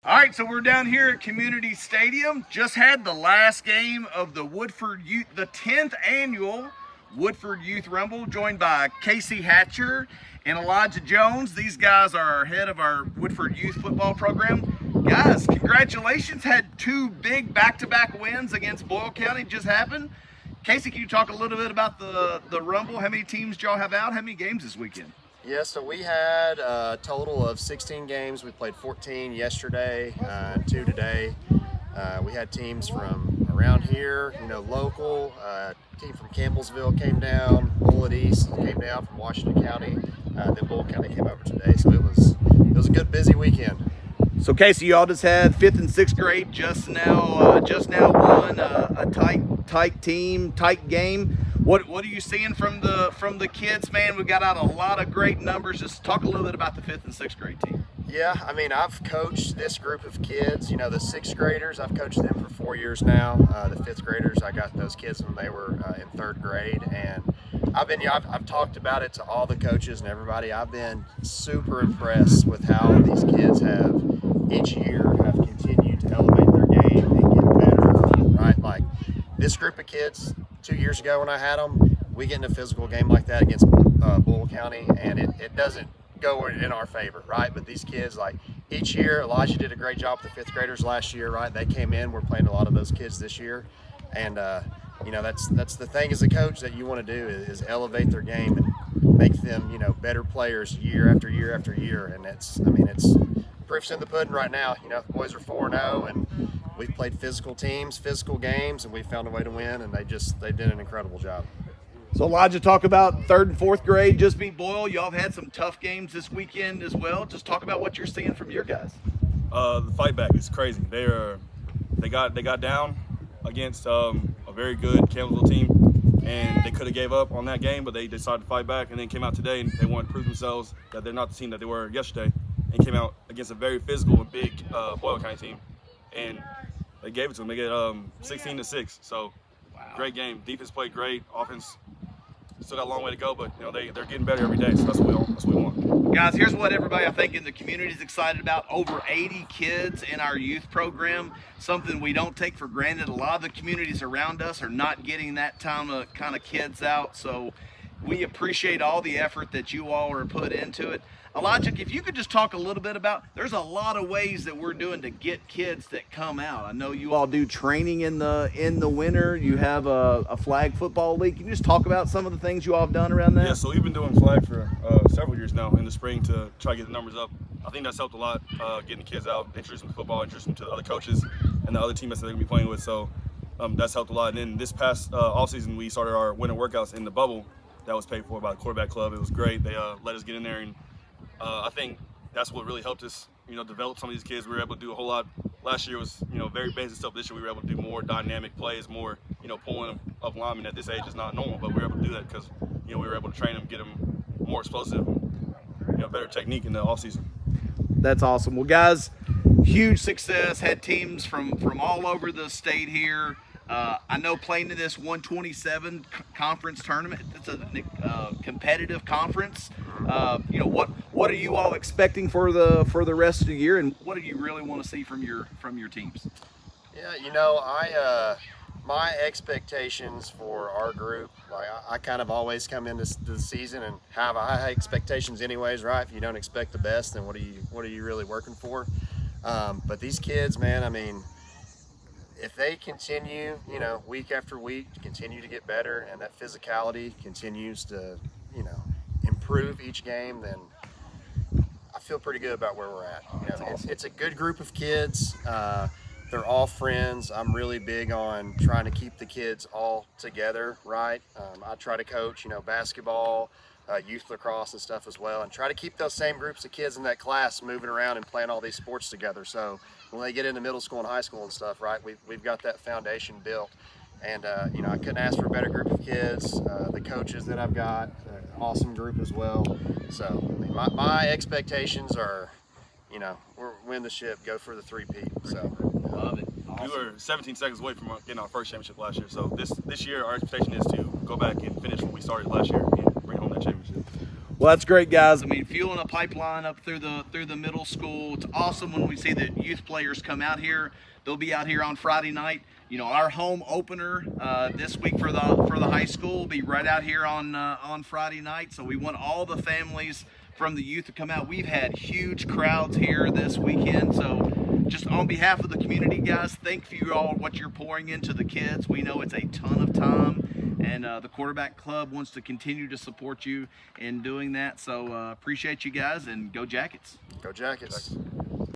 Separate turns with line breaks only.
All right, so we're down here at Community Stadium. Just had the last game of the Woodford Youth, the 10th annual Woodford Youth Rumble, joined by Casey Hatcher and Elijah Jones. These guys are head of our Woodford Youth football program. Guys, congratulations. Had two big back-to-back wins against Boyle County just happened. Casey, can you talk a little bit about the Rumble? How many teams did y'all have out? How many games this weekend?
Yeah, so we had a total of 16 games. We played 14 yesterday, 2 today. We had teams from around here, local. Team from Campbellsville came down. Bullitt East came down from Washington County. Then Boyle County came over today. So it was a good, busy weekend.
So Casey, y'all just had 5th and 6th grade just now won a tight team, tight game. What are you seeing from the kids, man? We got out a lot of great numbers. Just talk a little bit about the 5th and 6th grade team.
Yeah, I mean, I've coached this group of kids. The 6th graders, I've coached them for 4 years now. The 5th graders, I got those kids when they were in 3rd grade, and I've talked about it to all the coaches and everybody. I've been super impressed with how these kids have each year have continued to elevate their game and get better. Right, like this group of kids 2 years ago when I had them, we get in a physical game like that against Boyle County, and it doesn't go in our favor, right? But these kids, like each year, Elijah did a great job with the 5th graders last year, right? They came in. We're playing a lot of those kids this year, and that's the thing as a coach that you want to do is elevate their game and make them better players year after year after year. And it's proof's in the pudding right now. The boys are 4-0, and we've played physical teams, physical games, and we found a way to win, and they did an incredible job.
So Elijah, talk about 3rd and 4th grade, just beat Boyle. Y'all have had some tough games this weekend as well. Just talk about what you're seeing from your guys.
The fight back is crazy. They got down against a very good Campbellsville team, and they could have gave up on that game, but they decided to fight back and then came out today and they wanted to prove themselves that they're not the team that they were yesterday, and came out against a very physical and big Boyle County team, and they gave it to them. They get 16-6. So wow. Great game. Defense played great. Offense still got a long way to go, but they're getting better every day. So that's what we want.
Guys, here's what everybody I think in the community is excited about. Over 80 kids in our youth program, something we don't take for granted. A lot of the communities around us are not getting that kind of kids out. So we appreciate all the effort that you all are put into it. Elijah, if you could just talk a little bit about, there's a lot of ways that we're doing to get kids that come out. I know you all do training in the winter. You have a flag football league. Can you just talk about some of the things you all have done around that?
Yeah, so we've been doing flag for several years now in the spring to try to get the numbers up. I think that's helped a lot, getting the kids out, introduce them to football, introduce them to the other coaches and the other teammates that they're going to be playing with. So that's helped a lot. And then this past offseason, we started our winter workouts in the bubble that was paid for by the quarterback club. It was great. They let us get in there, and I think that's what really helped us, develop some of these kids. We were able to do a whole lot. Last year was, very basic stuff. This year we were able to do more dynamic plays, more, pulling of linemen at this age is not normal, but we were able to do that because, we were able to train them, get them more explosive, better technique in the offseason.
That's awesome. Well, guys, huge success. Had teams from all over the state here. I know playing in this 127 conference tournament, it's a competitive conference. What are you all expecting for the rest of the year, and what do you really want to see from your teams?
Yeah, my expectations for our group, like I kind of always come into the season and have high expectations anyways, right? If you don't expect the best, then what are you really working for? But these kids, man, I mean, if they continue, week after week, continue to get better, and that physicality continues to, improve each game, then I feel pretty good about where we're at. It's a good group of kids. They're all friends. I'm really big on trying to keep the kids all together, right? I try to coach, basketball, youth lacrosse and stuff as well, and try to keep those same groups of kids in that class moving around and playing all these sports together. So when they get into middle school and high school and stuff, right, we've got that foundation built. And I couldn't ask for a better group of kids. The coaches that I've got, awesome group as well. So my expectations are, we're win the ship, go for the three-peat. So
love it.
Awesome. We were 17 seconds away from getting our first championship last year. So this year, our expectation is to go back and finish what we started last year and bring home that championship.
Well, that's great, guys. I mean, fueling a pipeline up through the middle school. It's awesome when we see the youth players come out here. They'll be out here on Friday night. You know, our home opener this week for the high school will be right out here on Friday night. So we want all the families from the youth to come out. We've had huge crowds here this weekend. So just on behalf of the community, guys, thank you all what you're pouring into the kids. We know it's a ton of time, and the Quarterback Club wants to continue to support you in doing that. So appreciate you guys, and go Jackets.
Go Jackets.